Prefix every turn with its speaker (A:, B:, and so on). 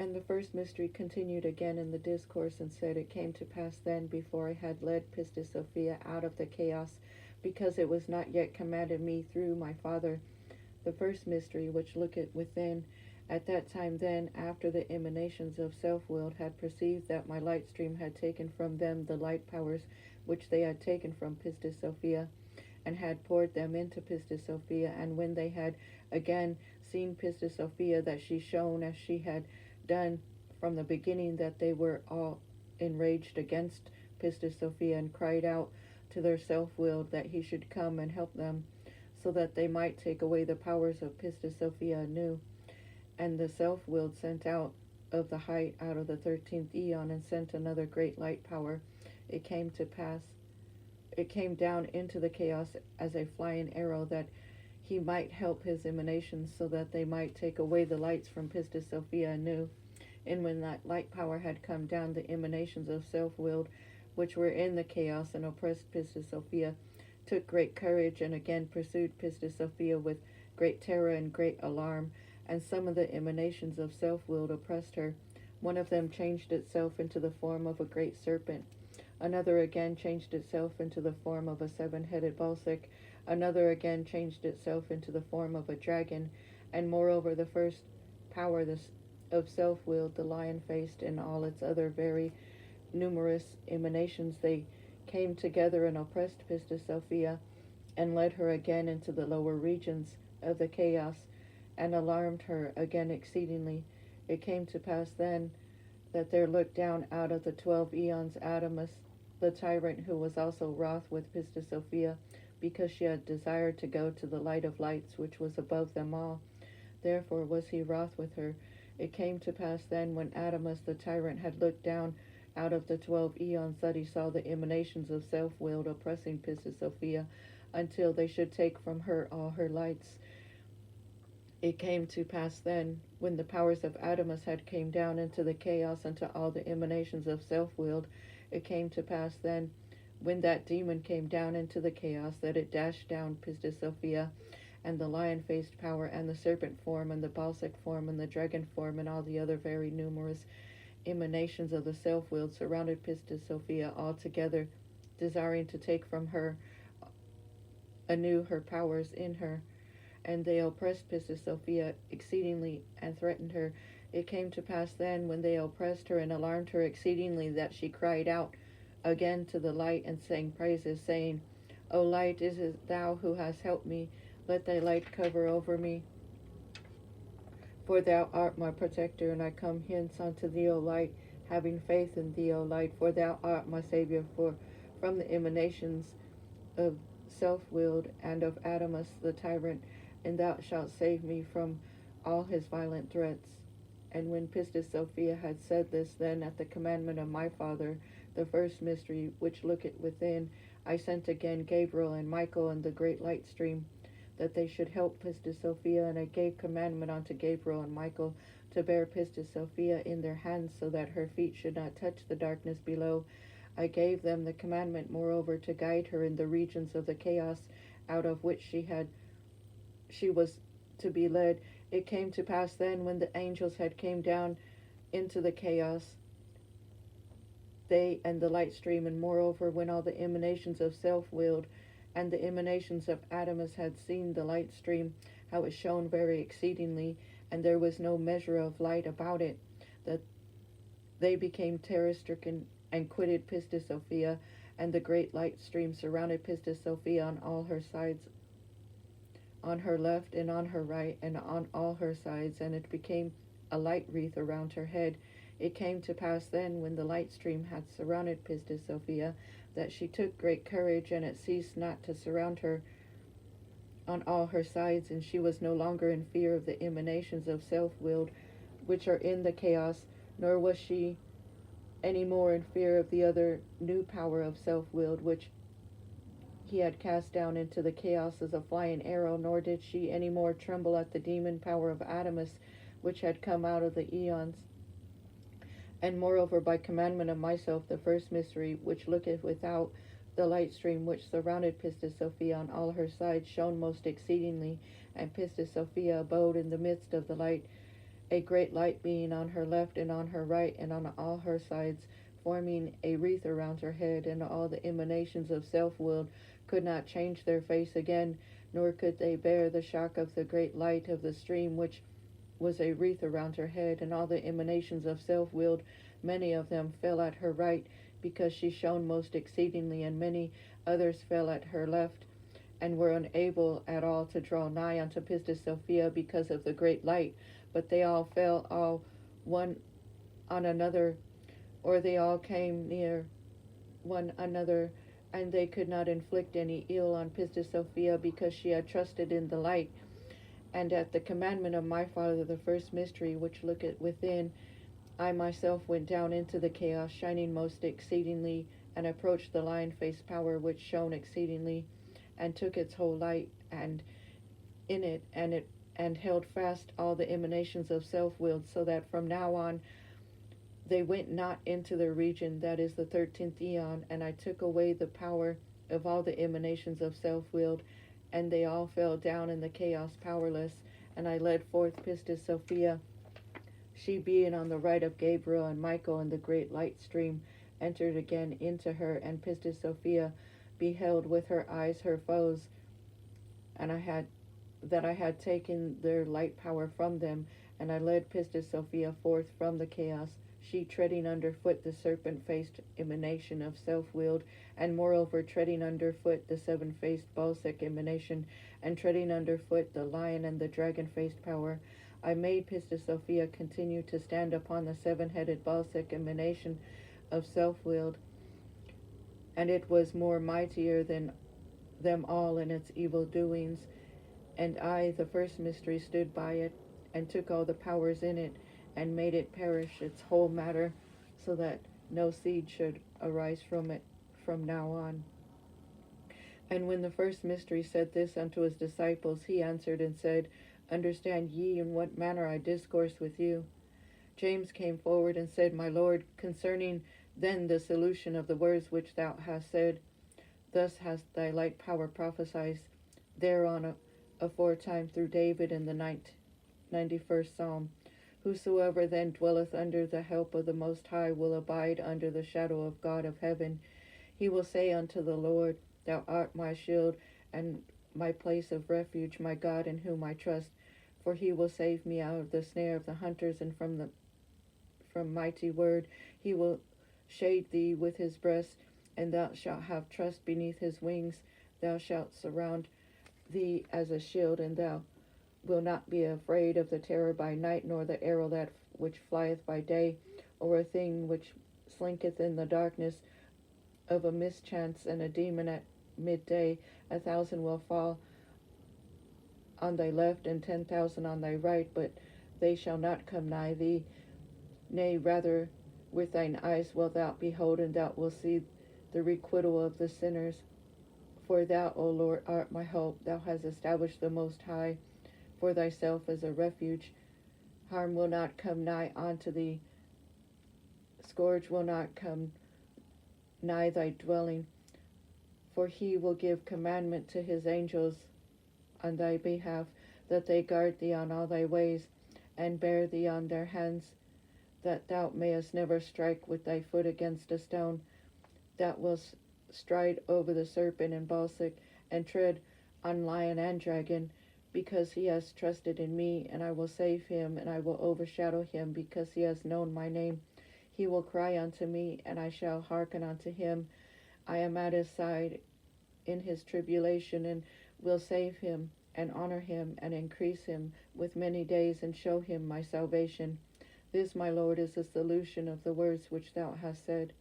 A: And the first mystery continued again in the discourse and said, It came to pass then, before I had led Pistis Sophia out of the chaos, because it was not yet commanded me through my Father. The first mystery, which looketh within, at that time then, after the emanations of self-willed had perceived that my light stream had taken from them the light powers which they had taken from Pistis Sophia, and had poured them into Pistis Sophia, and when they had again seen Pistis Sophia, that she shone as she had done from the beginning, that they were all enraged against Pistis Sophia, and cried out to their self-willed that he should come and help them, so that they might take away the powers of Pistis Sophia anew. And the self-willed sent out of the height, out of the 13th eon, and sent another great light power. It came down into the chaos as a flying arrow, that he might help his emanations, so that they might take away the lights from Pistis Sophia anew. And when that light power had come down, the emanations of self-willed, which were in the chaos and oppressed Pistis Sophia, took great courage, and again pursued Pistis Sophia with great terror and great alarm. And some of the emanations of self-willed oppressed her. One of them changed itself into the form of a great serpent. Another again changed itself into the form of a 7-headed balsic. Another again changed itself into the form of a dragon. And moreover, the first power of self-willed, the lion-faced, and all its other very numerous emanations, they came together and oppressed Pistis Sophia, and led her again into the lower regions of the chaos, and alarmed her again exceedingly. It came to pass then that there looked down out of the 12 eons Adamus, the tyrant, who was also wroth with Pistis Sophia, because she had desired to go to the light of lights, which was above them all. Therefore was he wroth with her. It came to pass then, when Adamus the tyrant had looked down out of the 12 eons, that he saw the emanations of self-willed oppressing Pistis Sophia, until they should take from her all her lights. It came to pass then, when the powers of Adamus had came down into the chaos unto all the emanations of self-willed, it came to pass then, when that demon came down into the chaos, that it dashed down Pistis Sophia, and the lion-faced power, and the serpent form, and the balsic form, and the dragon form, and all the other very numerous emanations of the self-willed surrounded Pistis Sophia altogether, desiring to take from her anew her powers in her. And they oppressed Pistis Sophia exceedingly, and threatened her. It came to pass then, when they oppressed her and alarmed her exceedingly, that she cried out again to the light, and sang praises, saying, O light, is it thou who hast helped me? Let thy light cover over me. For thou art my protector, and I come hence unto thee, O light, having faith in thee, O light, for thou art my Savior. For from the emanations of self-willed and of Adamus the tyrant, and thou shalt save me from all his violent threats. And when Pistis Sophia had said this, then at the commandment of my Father, the first mystery, which looketh within, I sent again Gabriel and Michael and the great light stream, that they should help Pistis Sophia, and I gave commandment unto Gabriel and Michael to bear Pistis Sophia in their hands, so that her feet should not touch the darkness below. I gave them the commandment, moreover, to guide her in the regions of the chaos, out of which she was to be led. It came to pass then, when the angels had came down into the chaos, they and the light stream, and moreover, when all the emanations of self-willed and the emanations of Adamus had seen the light stream, how it shone very exceedingly, and there was no measure of light about it, that they became terror-stricken, and quitted Pistis Sophia, and the great light stream surrounded Pistis Sophia on all her sides, on her left and on her right, and on all her sides, and it became a light wreath around her head. It came to pass then, when the light stream had surrounded Pistis Sophia, that she took great courage, and it ceased not to surround her on all her sides, and she was no longer in fear of the emanations of self-willed, which are in the chaos, nor was she any more in fear of the other new power of self-willed, which he had cast down into the chaos as a flying arrow, nor did she any more tremble at the demon power of Adamus, which had come out of the eons. And moreover, by commandment of myself, the first mystery, which looketh without, the light stream which surrounded Pistis Sophia on all her sides, shone most exceedingly, and Pistis Sophia abode in the midst of the light, a great light being on her left and on her right and on all her sides, forming a wreath around her head, and all the emanations of self-willed could not change their face again, nor could they bear the shock of the great light of the stream which was a wreath around her head, and all the emanations of self-willed, many of them fell at her right, because she shone most exceedingly, and many others fell at her left, and were unable at all to draw nigh unto Pistis Sophia because of the great light, but they all fell all one on another, or they all came near one another, and they could not inflict any ill on Pistis Sophia, because she had trusted in the light. And at the commandment of my Father, the first mystery which looketh within, I myself went down into the chaos, shining most exceedingly, and approached the lion-faced power which shone exceedingly, and took its whole light, and in it, and held fast all the emanations of self-willed, so that from now on they went not into the region that is the 13th eon, and I took away the power of all the emanations of self-willed, and they all fell down in the chaos powerless, and I led forth Pistis Sophia, she being on the right of Gabriel and Michael, and the great light stream entered again into her, and Pistis Sophia beheld with her eyes her foes, and I had taken their light power from them, and I led Pistis Sophia forth from the chaos, she treading underfoot the serpent-faced emanation of self-willed, and moreover treading underfoot the seven-faced Balsic emanation, and treading underfoot the lion and the dragon-faced power. I made Pistis Sophia continue to stand upon the seven-headed Balsic emanation of self-willed, and it was more mightier than them all in its evil doings. And I, the first mystery, stood by it, and took all the powers in it, and made it perish its whole matter, so that no seed should arise from it from now on. And when the first mystery said this unto his disciples, he answered and said, Understand ye in what manner I discourse with you? James came forward and said, My Lord, concerning then the solution of the words which thou hast said, thus hast thy light power prophesied thereon aforetime through David in the 91st Psalm. Whosoever then dwelleth under the help of the Most High will abide under the shadow of God of heaven. He will say unto the Lord, Thou art my shield and my place of refuge, my God in whom I trust. For he will save me out of the snare of the hunters, and from mighty word. He will shade thee with his breast, and thou shalt have trust beneath his wings. Thou shalt surround thee as a shield, and thou will not be afraid of the terror by night, nor the arrow that which flieth by day, or a thing which slinketh in the darkness, of a mischance and a demon at midday. 1,000 will fall on thy left, and 10,000 on thy right, but they shall not come nigh thee. Nay, rather with thine eyes wilt thou behold, and thou wilt see the requital of the sinners. For thou, O Lord, art my hope. Thou hast established the Most High for thyself as a refuge. Harm will not come nigh unto thee. Scourge will not come nigh thy dwelling. For he will give commandment to his angels on thy behalf, that they guard thee on all thy ways, and bear thee on their hands, that thou mayest never strike with thy foot against a stone. Thou wilt stride over the serpent and Balsic, and tread on lion and dragon, because he has trusted in me, and I will save him, and I will overshadow him, because he has known my name. He will cry unto me, and I shall hearken unto him. I am at his side in his tribulation, and will save him, and honor him, and increase him with many days, and show him my salvation. This, my Lord, is the solution of the words which thou hast said.